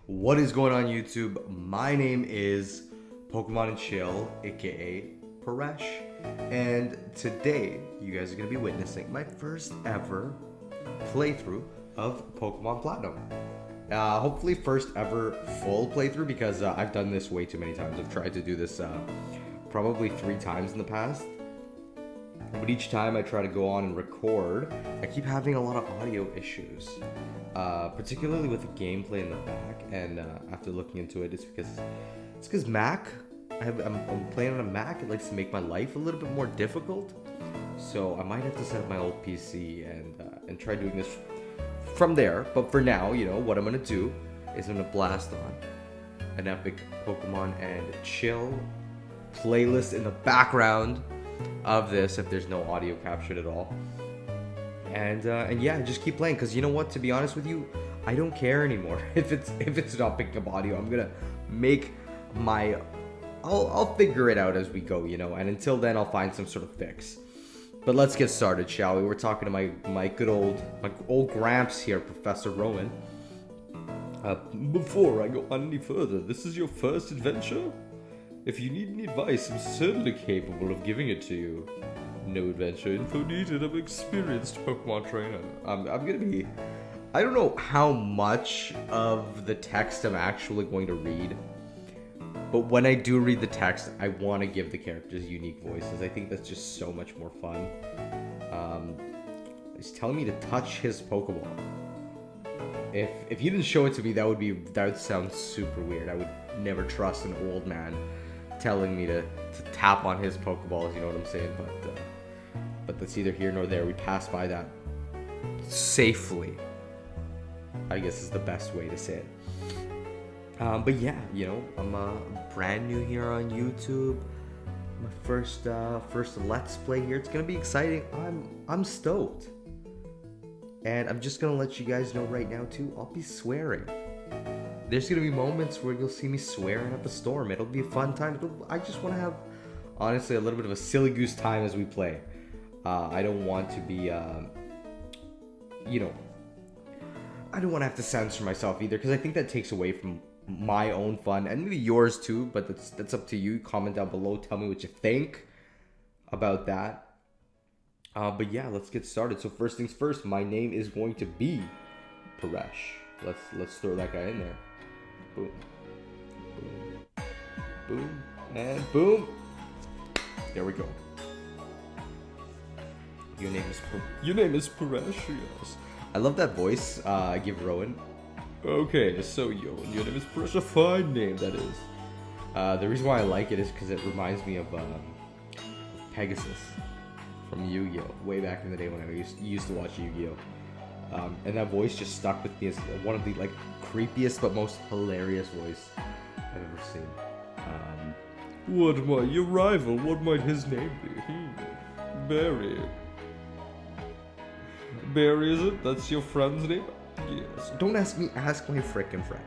What is going on YouTube? My name is Pokemon and Chill, aka Paresh, and today you guys are going to be witnessing my first ever playthrough of Pokemon Platinum. Hopefully first ever full playthrough because I've done this way too many times. I've tried to do this probably 3 times in the past. But each time I try to go on and record, I keep having a lot of audio issues. Particularly with the gameplay in the back, and after looking into it, it's because Mac. I'm playing on a Mac. It likes to make my life a little bit more difficult, so I might have to set up my old PC and try doing this from there. But for now, what I'm gonna do is I'm gonna blast on an epic Pokemon and Chill playlist in the background of this if there's no audio captured at all. And yeah, just keep playing, because you know what? To be honest with you, I don't care anymore if it's not picking up audio. I'm gonna make my I'll figure it out as we go, and until then I'll find some sort of fix. But let's get started, shall we? We're talking to my old Gramps here, Professor Rowan. Before I go on any further, this is your first adventure? If you need any advice, I'm certainly capable of giving it to you. No adventure info needed. I'm an experienced Pokemon trainer. I'm gonna be... I don't know how much of the text I'm actually going to read, but when I do read the text, I want to give the characters unique voices. I think that's just so much more fun. He's telling me to touch his Pokeball. If he didn't show it to me, that would sound super weird. I would never trust an old man telling me to tap on his Pokeballs, you know what I'm saying? But that's neither here nor there. We passed by that safely, I guess is the best way to say it. But yeah, I'm brand new here on YouTube. My first Let's Play here. It's gonna be exciting. I'm stoked. And I'm just gonna let you guys know right now too, I'll be swearing. There's gonna be moments where you'll see me swearing up a storm. It'll be a fun time. I just want to have, honestly, a little bit of a silly goose time as we play. I don't want to be, I don't want to have to censor myself either, because I think that takes away from my own fun, and maybe yours too, but that's up to you. Comment down below, tell me what you think about that. But yeah, let's get started. So first things first, my name is going to be Paresh. Let's throw that guy in there. Boom. Boom. Boom. And boom. There we go. Your name is Paresh, yes. I love that voice. Give Rowan. Okay, so your name is Paresh. A fine name, that is. The reason why I like it is because it reminds me of Pegasus from Yu-Gi-Oh! Way back in the day when I used to watch Yu-Gi-Oh! And that voice just stuck with me as one of the creepiest but most hilarious voice I've ever seen. Your rival? What might his name be? Barry. Barry, is it? That's your friend's name? Yes. Don't ask me, ask my frickin' friend.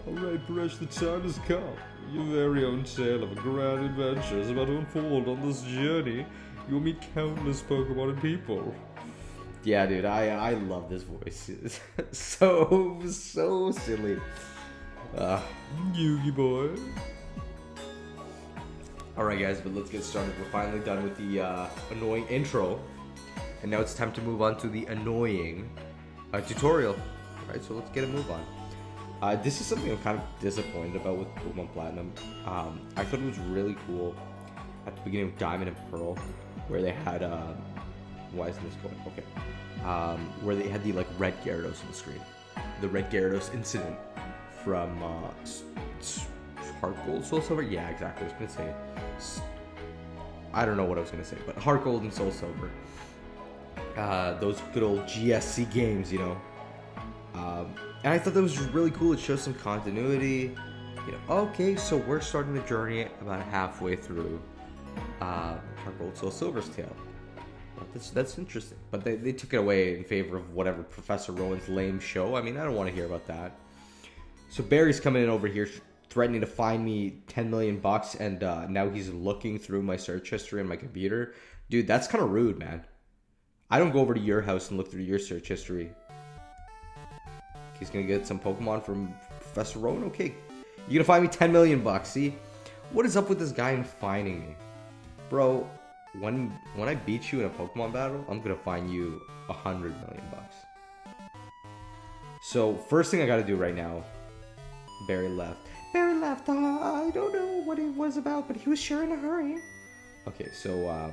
Alright, Paresh, the time has come. Your very own tale of a grand adventure is about to unfold on this journey. You'll meet countless Pokemon and people. Yeah, dude, I love this voice. so silly. Yugi boy. Alright guys, but let's get started. We're finally done with the annoying intro. And now it's time to move on to the annoying tutorial. Alright, so let's get a move on. This is something I'm kind of disappointed about with Pokemon Platinum. I thought it was really cool at the beginning of Diamond and Pearl, where they had, why isn't this going? Okay. Where they had the, red Gyarados on the screen. The red Gyarados incident from, Heart Gold, Soul Silver? Yeah, exactly. I was gonna say, I don't know what I was gonna say, but Heart Gold and Soul Silver. Those good old GSC games, and I thought that was really cool. It shows some continuity. Okay, so we're starting the journey about halfway through Heart Gold, Soul Silver's tale. That's interesting, but they took it away in favor of whatever Professor Rowan's lame show. I mean, I don't want to hear about that. So Barry's coming in over here, threatening to fine me 10 million bucks, and now he's looking through my search history on my computer. Dude, that's kind of rude, man. I don't go over to your house and look through your search history. He's gonna get some Pokemon from Professor Rowan. Okay, you're gonna fine me 10 million bucks. See, what is up with this guy and fining me, bro? When I beat you in a Pokemon battle, I'm gonna fine you 100 million bucks. So first thing I gotta do right now. Barry left. Barry left. I don't know what it was about, but he was sure in a hurry. Okay, so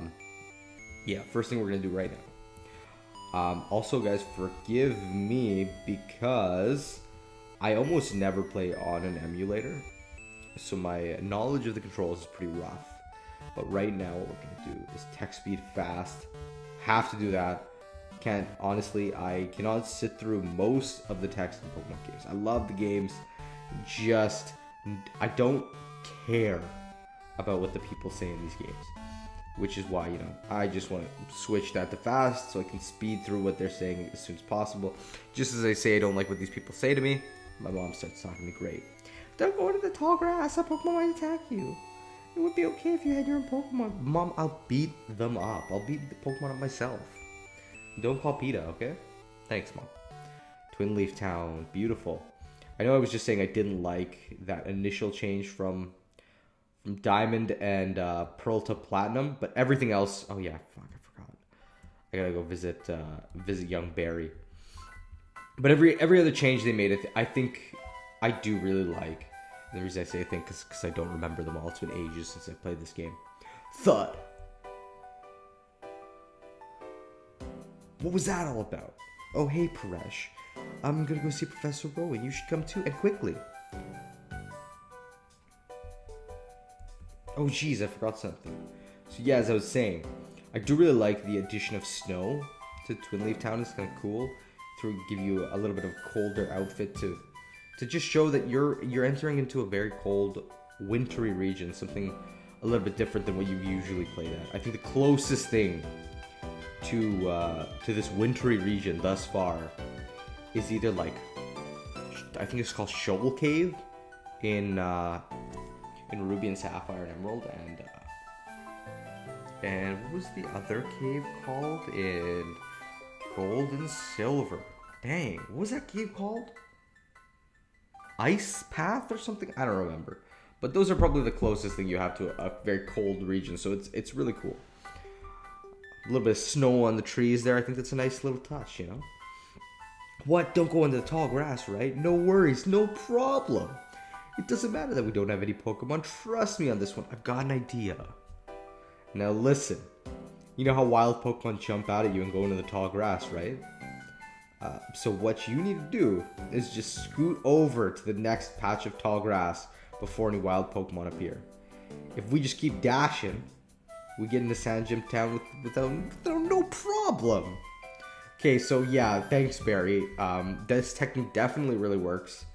yeah, first thing we're gonna do right now. Also, guys, forgive me because I almost never play on an emulator, so my knowledge of the controls is pretty rough. But right now, what we're gonna do is text speed fast. Have to do that. Honestly, I cannot sit through most of the text in Pokemon games. I love the games, just I don't care about what the people say in these games, which is why, I just want to switch that to fast so I can speed through what they're saying as soon as possible. Just as I say I don't like what these people say to me, my mom starts talking to me great. Don't go into the tall grass, a Pokemon might attack you. It would be okay if you had your own Pokemon. Mom, I'll beat them up. I'll beat the Pokemon up myself. Don't call PETA, okay? Thanks, Mom. Twin Leaf Town, beautiful. I know I was just saying I didn't like that initial change from Diamond and Pearl to Platinum, but everything else. Oh yeah, fuck, I forgot. I gotta go visit young Barry. But every other change they made, I think I do really like. And the reason I say I think is because I don't remember them all. It's been ages since I played this game. Thud. What was that all about? Oh hey, Paresh. I'm gonna go see Professor Rowan. You should come too, and quickly. Oh geez, I forgot something. So yeah, as I was saying, I do really like the addition of snow to Twin Leaf Town. It's kind of cool to give you a little bit of colder outfit to just show that you're entering into a very cold, wintry region, something a little bit different than what you usually play at. I think the closest thing to this wintry region thus far is either like, I think it's called Shovel Cave in Ruby and Sapphire and Emerald, and what was the other cave called in Gold and Silver? Dang, what was that cave called? Ice Path or something? I don't remember. But those are probably the closest thing you have to a very cold region, so it's really cool. A little bit of snow on the trees there. I think that's a nice little touch, What? Don't go into the tall grass, right? No worries, no problem. It doesn't matter that we don't have any Pokemon. Trust me on this one. I've got an idea. Now listen. You know how wild Pokemon jump out at you and go into the tall grass, right? So what you need to do is just scoot over to the next patch of tall grass before any wild Pokemon appear. If we just keep dashing, we get into Sand Gym Town without no problem. Okay, so yeah, thanks, Barry. This technique definitely really works.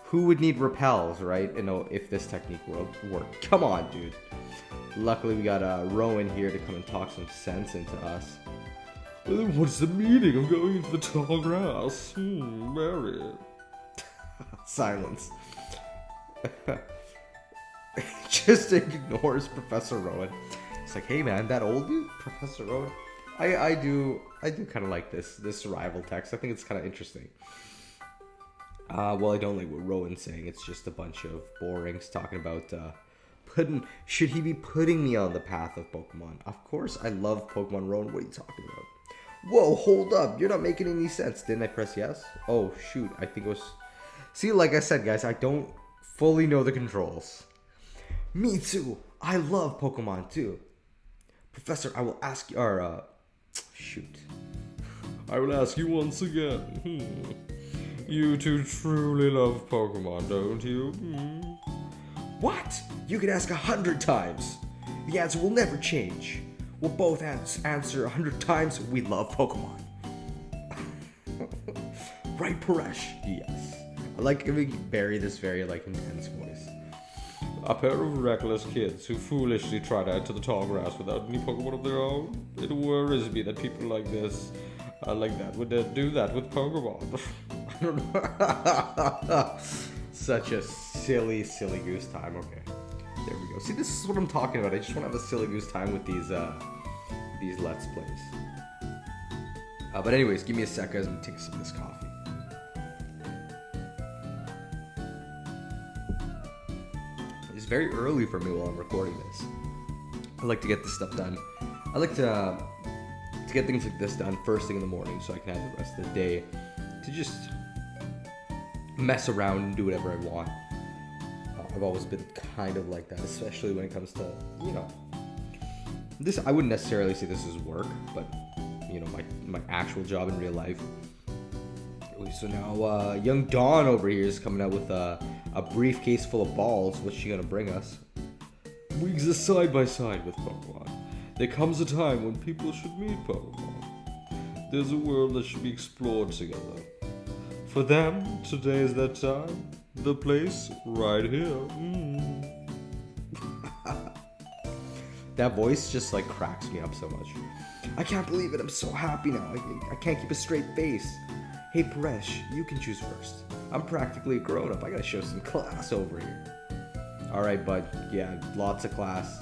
Who would need repels, right? If this technique worked. Come on, dude. Luckily, we got Rowan here to come and talk some sense into us. What's the meaning of going into the tall grass? Barry. Silence. Just ignores Professor Rowan. It's like, hey man, that old dude, Professor Rowan. I do kind of like this rival text. I think it's kind of interesting. Well, I don't like what Rowan's saying. It's just a bunch of borings talking about should he be putting me on the path of Pokemon? Of course, I love Pokemon, Rowan. What are you talking about? Whoa, hold up. You're not making any sense. Didn't I press yes? Oh, shoot. I think it was... See, like I said, guys, I don't fully know the controls. Me too. I love Pokemon too. Professor, I will ask you... shoot. I will ask you once again. You two truly love Pokemon, don't you? What? You can ask 100 times. The answer will never change. We'll both answer 100 times. We love Pokemon. Right, Paresh? Yes. I like giving Barry this very intense voice. A pair of reckless kids who foolishly try to enter the tall grass without any Pokemon of their own. It worries me that people like this, like that, would do that with Pokemon. I don't know. Such a silly goose time. Okay, there we go. See, this is what I'm talking about. I just want to have a silly goose time with these Let's Plays. But anyways, give me a sec, guys. I'm gonna take some of this coffee. It's very early for me while I'm recording this. I like to get this stuff done. I like to get things like this done first thing in the morning so I can have the rest of the day to just mess around and do whatever I want. I've always been kind of like that, especially when it comes to, this. I wouldn't necessarily say this is work, but, my actual job in real life. So now, young Dawn over here is coming out with a briefcase full of balls. What's she gonna bring us? We exist side by side with Pokemon. There comes a time when people should meet Pokemon. There's a world that should be explored together. For them, today is that time. The place right here. That voice just like cracks me up so much. I can't believe it. I'm so happy now. I can't keep a straight face. Hey Paresh, you can choose first. I'm practically a grown-up. I gotta show some class over here. Alright, bud. Yeah, lots of class.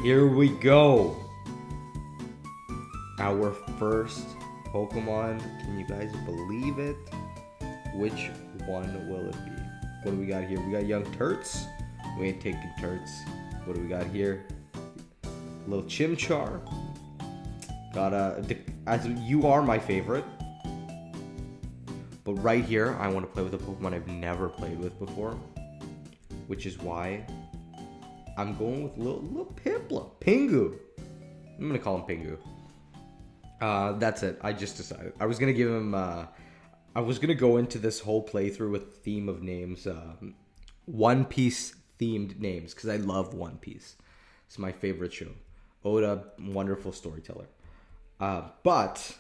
Here we go. Our first Pokemon. Can you guys believe it? Which one will it be? What do we got here? We got young Turts. We ain't taking Turts. What do we got here? A little Chimchar. Got you are my favorite. But right here, I want to play with a Pokemon I've never played with before. Which is why I'm going with little Piplup. Pingu. I'm going to call him Pingu. That's it. I just decided. I was going to give him... I was going to go into this whole playthrough with theme of names. One Piece themed names. Because I love One Piece. It's my favorite show. Oda, wonderful storyteller. But...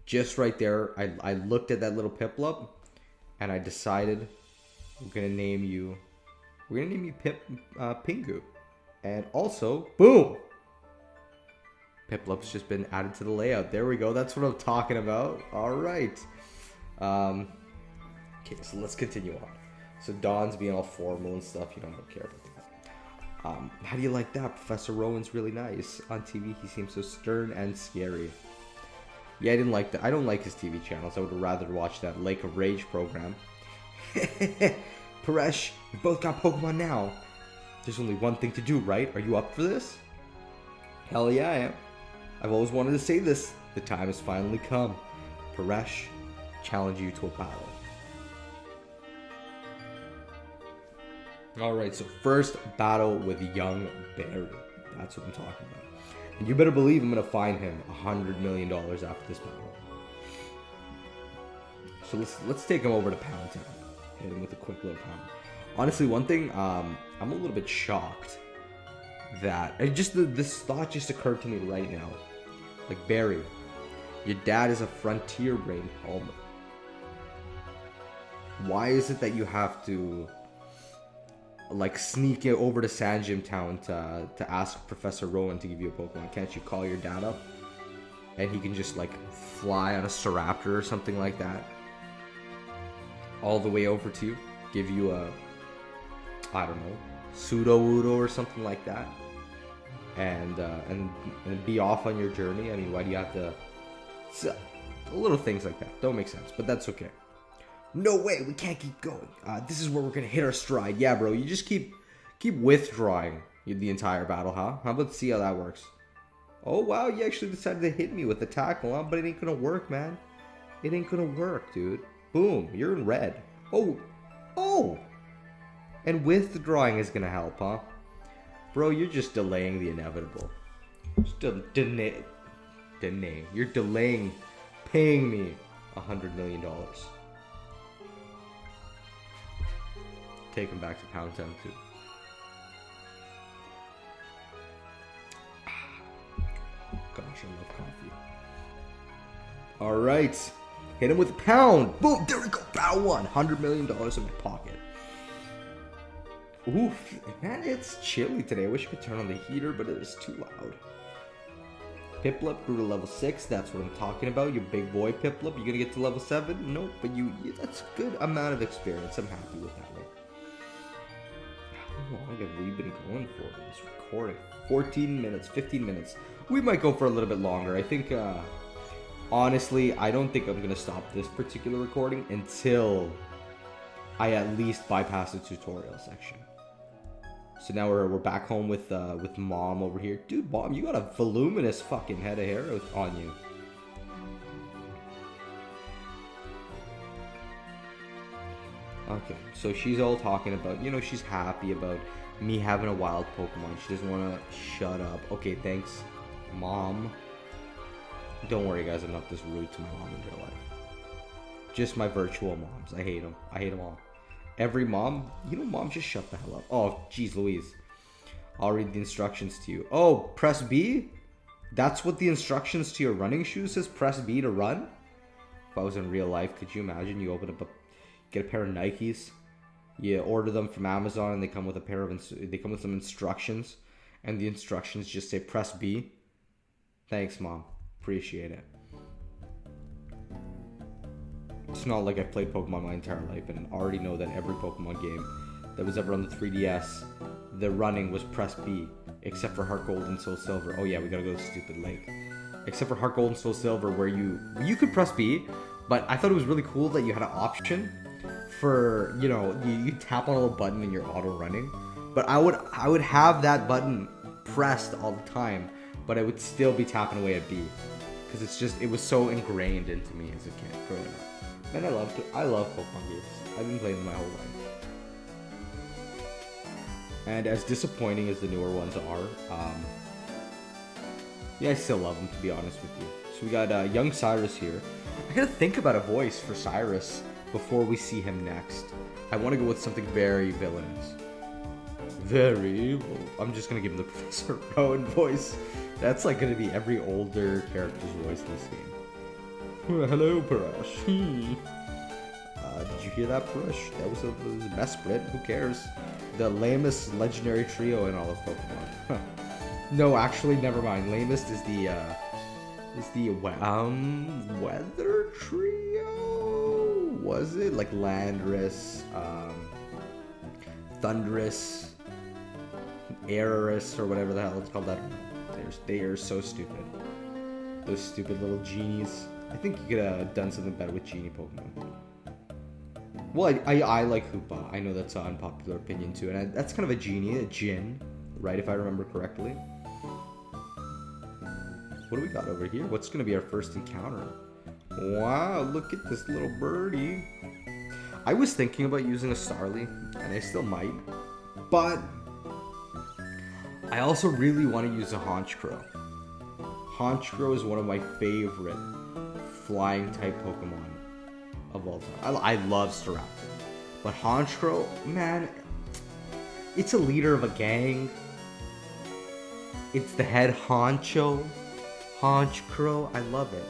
just right there, I looked at that little Piplup, and I decided we're gonna name you Pingu, and also boom, Piplup's just been added to the layout. There we go. That's what I'm talking about. All right. Okay, so let's continue on. So Dawn's being all formal and stuff. I don't care about that. How do you like that? Professor Rowan's really nice. On TV, he seems so stern and scary. Yeah, I didn't like that. I don't like his TV channels. I would rather watch that Lake of Rage program. Paresh, we both got Pokemon now. There's only one thing to do, right? Are you up for this? Hell yeah, I am. I've always wanted to say this. The time has finally come. Paresh, challenge you to a battle. Alright, so first battle with young Barry. That's what I'm talking about. And you better believe I'm going to fine him $100 million after this battle. So let's take him over to Pound Town. Hit him with a quick little pound. Honestly, one thing, I'm a little bit shocked that... this thought just occurred to me right now. Like, Barry, your dad is a frontier brain Palmer. Why is it that you have to... like sneak it over to Sanjim Town to ask Professor Rowan to give you a Pokemon? Can't you call your dad up and he can just like fly on a Staraptor or something like that all the way over to you, give you a, I don't know, Sudowoodo or something like that, and be off on your journey? I mean, why do you have to? Little things like that don't make sense, but that's okay. No way, we can't keep going. This is where we're gonna hit our stride. Yeah, bro, you just keep withdrawing the entire battle, huh? How about see how that works? Oh, wow, you actually decided to hit me with the tackle, huh? But it ain't gonna work, man. It ain't gonna work, dude. Boom, you're in red. Oh! And withdrawing is gonna help, huh? Bro, you're just delaying the inevitable. You're delaying paying me $100 million. Take him back to Pound Town too. Gosh, I love coffee. Alright. Hit him with a pound. Boom, there we go. Battle one. $100 million in my pocket. Oof, man, it's chilly today. I wish I could turn on the heater, but it is too loud. Piplup grew to level 6. That's what I'm talking about. You big boy Piplup. You gonna get to level 7? Nope, but that's a good amount of experience. I'm happy with that one. How long have we been going for this recording? 14 minutes, 15 minutes. We might go for a little bit longer. I think, honestly, I don't think I'm gonna stop this particular recording until I at least bypass the tutorial section. So now we're back home with mom over here. Dude, mom, you got a voluminous fucking head of hair on you. Okay, so she's all talking about, she's happy about me having a wild Pokemon. She doesn't want to shut up. Okay, thanks, mom. Don't worry, guys, I'm not this rude to my mom in real life. Just my virtual moms. I hate them. I hate them all. Every mom, mom, just shut the hell up. Oh, jeez Louise. I'll read the instructions to you. Oh, press B? That's what the instructions to your running shoes says? Press B to run? If I was in real life, could you imagine? You open up get a pair of Nikes. You order them from Amazon and they come with they come with some instructions. And the instructions just say press B. Thanks, mom. Appreciate it. It's not like I've played Pokemon my entire life and already know that every Pokemon game that was ever on the 3DS, the running was press B, except for Heart Gold and Soul Silver. Oh yeah, we gotta go to Stupid Lake. Except for Heart Gold and Soul Silver, where you could press B, but I thought it was really cool that you had an option for, you tap on a little button and you're auto running. But I would have that button pressed all the time, but I would still be tapping away at B, because it was so ingrained into me as a kid growing up. And I love Pokemon games. I've been playing them my whole life. And as disappointing as the newer ones are, yeah, I still love them, to be honest with you. So we got young Cyrus here. I gotta think about a voice for Cyrus before we see him next. I want to go with something very villainous. Very evil. I'm just gonna give him the Professor Rowan voice. That's like gonna be every older character's voice in this game. Hello, Parash. Did you hear that, Parash? That was the best Brit. Who cares? The lamest legendary trio in all of Pokemon. No, actually, never mind. Lamest is the weather trio. Was it like Landorus, Thundurus, Aorus, or whatever the hell it's called? That they are so stupid. Those stupid little genies. I think you could have done something better with genie Pokemon. Well, I like Hoopa. I know that's an unpopular opinion too, and that's kind of a genie, a Jin, right? If I remember correctly. What do we got over here? What's going to be our first encounter? Wow, look at this little birdie. I was thinking about using a Starly, and I still might, but I also really want to use a Honchkrow. Honchkrow is one of my favorite flying type Pokemon of all time. I love Staraptor, but Honchkrow, man, it's a leader of a gang. It's the head honcho. Honchkrow, I love it.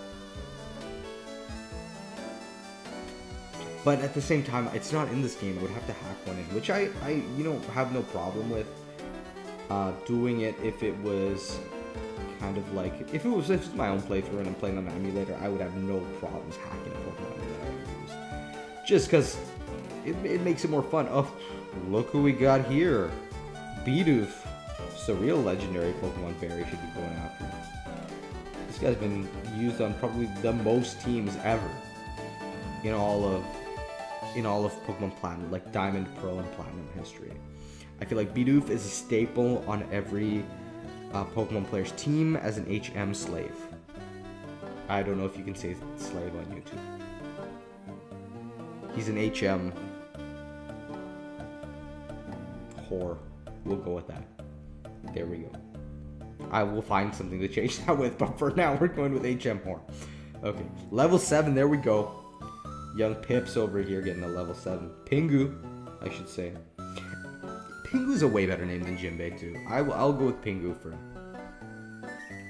But at the same time, it's not in this game. I would have to hack one in, which I have no problem with doing it if it was kind of like, if it's my own playthrough and I'm playing on an emulator, I would have no problems hacking a Pokemon that I use. Just because it makes it more fun. Oh, look who we got here. Bidoof. It's a real legendary Pokemon Barry should be going after. This guy's been used on probably the most teams ever in all of Pokemon Platinum, like Diamond, Pearl, and Platinum history. I feel like Bidoof is a staple on every Pokemon player's team as an HM slave. I don't know if you can say slave on YouTube. He's an HM whore. We'll go with that. There we go. I will find something to change that with, but for now we're going with HM whore. Okay, level 7, there we go. Young Pips over here getting a level 7. Pingu, I should say. Pingu's a way better name than Jinbei too. I'll go with Pingu for him.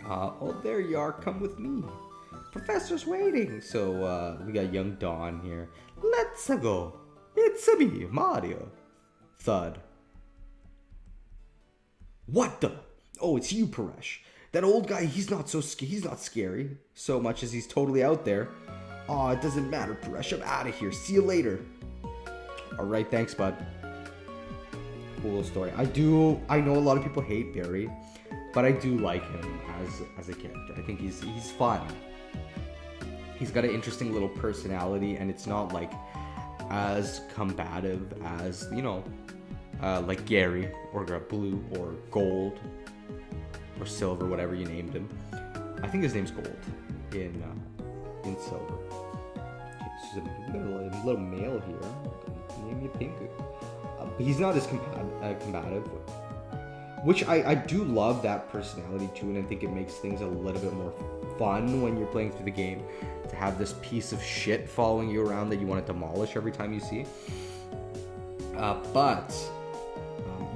Oh, there you are. Come with me. Professor's waiting. So we got young Dawn here. Let's go. It's me, Mario. Thud. What the? Oh, it's you, Paresh. That old guy, he's not scary so much as he's totally out there. Aw, it doesn't matter, Paresh. I'm out of here. See you later. Alright, thanks, bud. Cool story. I know a lot of people hate Barry, but I do like him as a character. I think he's fun. He's got an interesting little personality, and it's not like as combative as, like Gary, or Blue, or Gold, or Silver, whatever you named him. I think his name's Gold in Silver. Okay, so we got a little male here. Name me Pingu. He's not as combative, which I do love that personality too, and I think it makes things a little bit more fun when you're playing through the game to have this piece of shit following you around that you want to demolish every time you see. But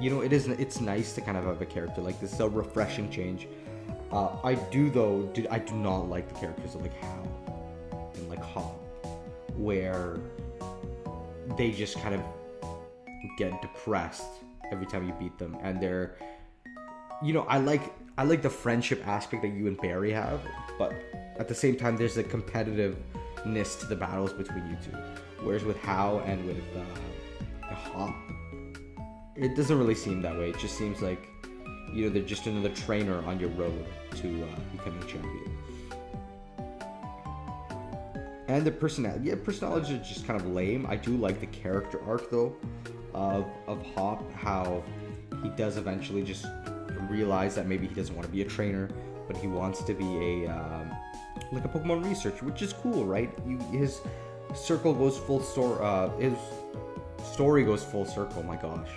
it's nice to kind of have a character like this. It's a refreshing change. I do not like the characters of like Hal and like Hop, where they just kind of get depressed every time you beat them, and they're, I like the friendship aspect that you and Barry have, but at the same time there's a competitiveness to the battles between you two, whereas with Hal and with Hop, it doesn't really seem that way. It just seems like, they're just another trainer on your road to becoming champion. And the personality is just kind of lame. I do like the character arc though of Hop, how he does eventually just realize that maybe he doesn't want to be a trainer, but he wants to be a Pokemon researcher, which is cool, right? His circle goes full his story goes full circle. My gosh.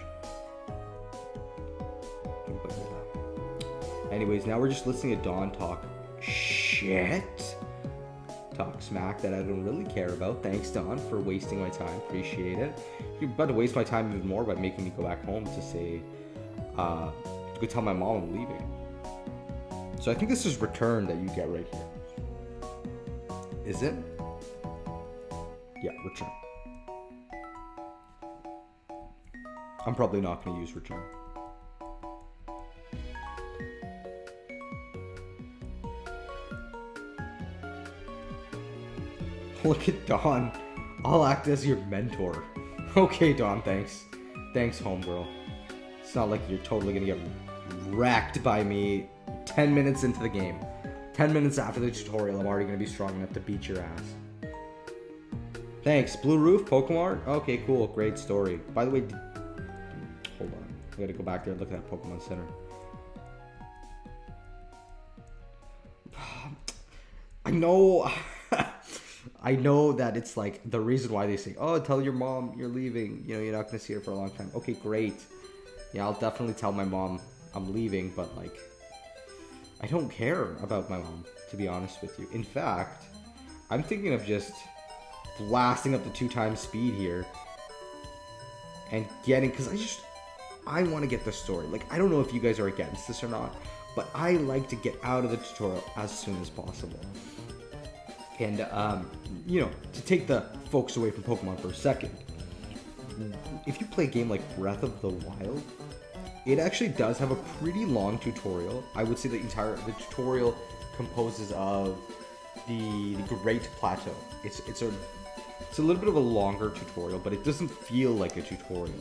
Anyways, now we're just listening to Dawn talk smack that I don't really care about. Thanks, Dawn, for wasting my time. Appreciate it. You're about to waste my time even more by making me go back home to say, to go tell my mom I'm leaving. So I think this is return that you get right here. Is it? Yeah, return. I'm probably not going to use return. Look at Dawn. I'll act as your mentor. Okay, Dawn, thanks. Thanks, homegirl. It's not like you're totally gonna get wrecked by me 10 minutes into the game. 10 minutes after the tutorial, I'm already gonna be strong enough to beat your ass. Thanks. Blue Roof, Pokemon? Okay, cool. Great story. By the way, hold on. I gotta go back there and look at that Pokemon Center. I know that it's like the reason why they say, oh, tell your mom you're leaving. You're not going to see her for a long time. Okay, great. Yeah, I'll definitely tell my mom I'm leaving, but like, I don't care about my mom, to be honest with you. In fact, I'm thinking of just blasting up the 2x speed here and getting, because I want to get the story. Like, I don't know if you guys are against this or not, but I like to get out of the tutorial as soon as possible. And, to take the focus away from Pokemon for a second, if you play a game like Breath of the Wild, it actually does have a pretty long tutorial. I would say the tutorial composes of the Great Plateau. It's a little bit of a longer tutorial, but it doesn't feel like a tutorial.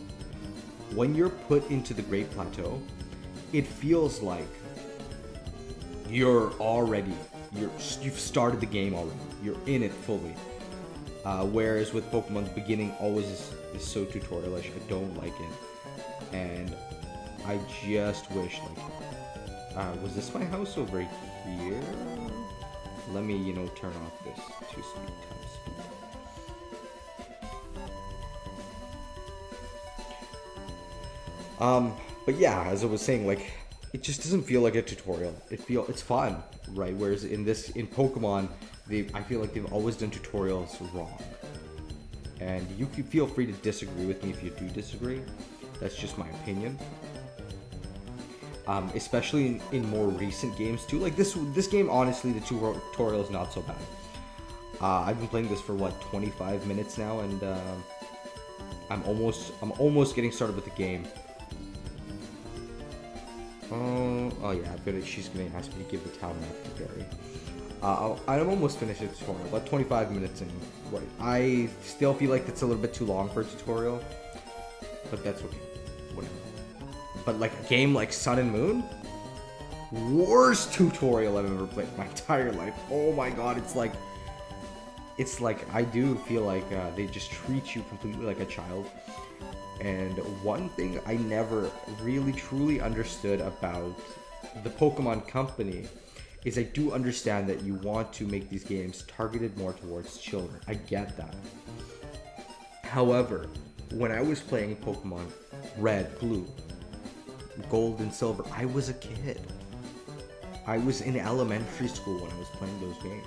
When you're put into the Great Plateau, it feels like you've started the game already. You're in it fully. Whereas with Pokemon, the beginning always is so tutorialish. I don't like it. And I just wish, was this my house over here? Let me, turn off this 2-speed time speed. But yeah, as I was saying, it just doesn't feel like a tutorial. It's fun, right? Whereas in Pokemon, I feel like they've always done tutorials wrong. And you can feel free to disagree with me if you do disagree. That's just my opinion. Especially in more recent games too. Like this game, honestly, the tutorial is not so bad. I've been playing this for 25 minutes now, and I'm almost getting started with the game. Oh yeah, she's gonna ask me to give the town map to Gary. I'm almost finished the tutorial, about 25 minutes in. Right. I still feel like that's a little bit too long for a tutorial, but that's okay. Whatever. But a game like Sun and Moon, worst tutorial I've ever played in my entire life. Oh my god, it's it's like I do feel like they just treat you completely like a child. And one thing I never really truly understood about the Pokemon Company is I do understand that you want to make these games targeted more towards children. I get that. However, when I was playing Pokemon Red, Blue, Gold, and Silver, I was a kid. I was in elementary school when I was playing those games.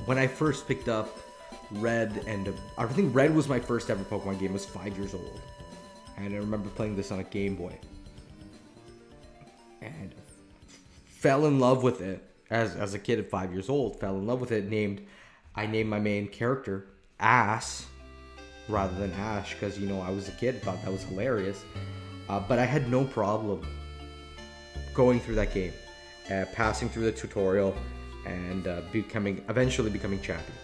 When I first picked up Red, and I think Red was my first ever Pokemon game. I was 5 years old, and I remember playing this on a Game Boy, and fell in love with it as a kid at 5 years old. Fell in love with it. I named my main character Ass rather than Ash because I was a kid, thought that was hilarious. But I had no problem going through that game, passing through the tutorial, and eventually becoming champion.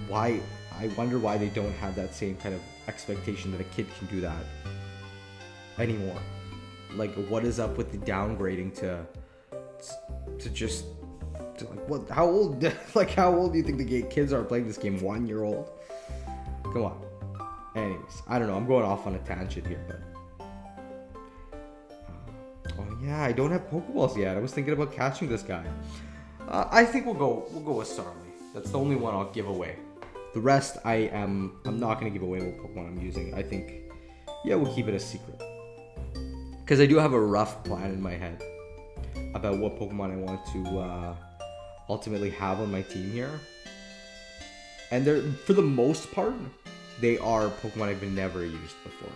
Why? I wonder why they don't have that same kind of expectation that a kid can do that anymore. Like, what is up with the downgrading to like what? How old? Like, how old do you think the kids are playing this game? 1 year old? Come on. Anyways, I don't know. I'm going off on a tangent here, but oh yeah, I don't have Pokeballs yet. I was thinking about catching this guy. I think we'll go with Starly. That's the only one I'll give away. The rest, I'm not gonna give away what Pokemon I'm using. I think, yeah, we'll keep it a secret. Because I do have a rough plan in my head about what Pokemon I want to ultimately have on my team here. And they're, for the most part, they are Pokemon I've never used before.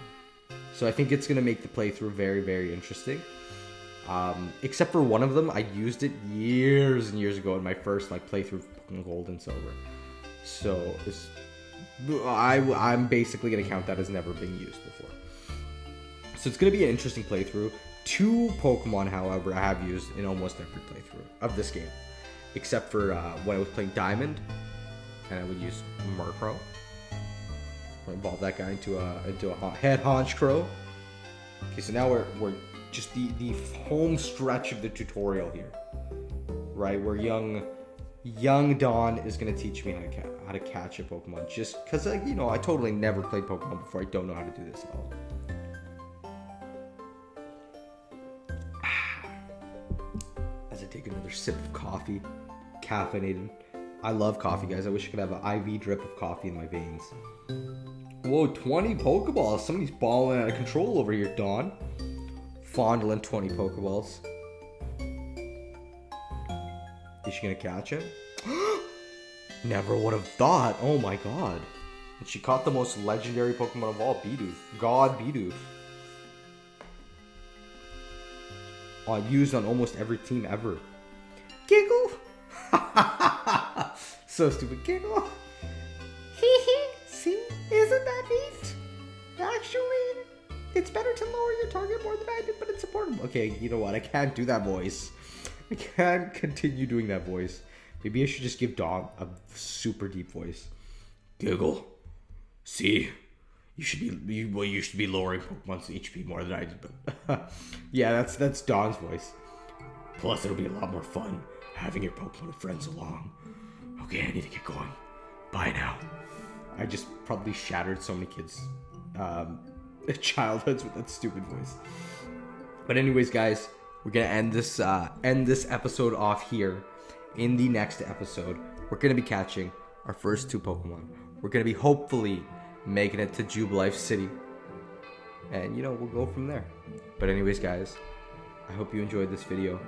So I think it's gonna make the playthrough very, very interesting. Except for one of them, I used it years and years ago in my first playthrough of Pokemon Gold and Silver. So I'm basically gonna count that as never being used before. So it's gonna be an interesting playthrough. 2 Pokemon, however, I have used in almost every playthrough of this game, except for when I was playing Diamond, and I would use Murkrow. I evolve that guy into a head Honchkrow. Okay, so now we're just the home stretch of the tutorial here, right? Where young Dawn is gonna teach me how to catch a Pokemon, just because I totally never played Pokemon before. I don't know how to do this at all. As I take another sip of coffee, caffeinated. I love coffee, guys. I wish I could have an IV drip of coffee in my veins. Whoa, 20 Pokeballs. Somebody's balling out of control over here, Dawn. Fondling 20 Pokeballs. Is she gonna catch it? Never would have thought. Oh my god. And she caught the most legendary Pokemon of all, Bidoof. God Bidoof. Used on almost every team ever. Giggle. So stupid. Giggle. See? Isn't that neat? Actually, it's better to lower your target more than I do, but it's important. Okay, you know what? I can't do that voice. I can't continue doing that voice. Maybe I should just give Dawn a super deep voice. Giggle. See? You should be lowering Pokemon's HP more than I do, but yeah, that's Dawn's voice. Plus, it'll be a lot more fun having your Pokemon friends along. Okay, I need to get going. Bye now. I just probably shattered so many kids' childhoods with that stupid voice. But anyways, guys, we're gonna end this episode off here. In the next episode, we're gonna be catching our first 2 Pokemon. We're gonna be hopefully making it to Jubilife City, and we'll go from there. But anyways, guys, I hope you enjoyed this video.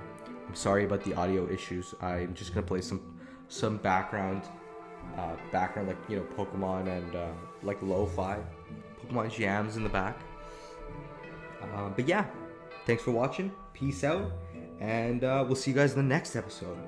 I'm sorry about the audio issues. I'm just gonna play some background like Pokemon and like lo-fi Pokemon jams in the back. But yeah, thanks for watching. Peace out, and we'll see you guys in the next episode.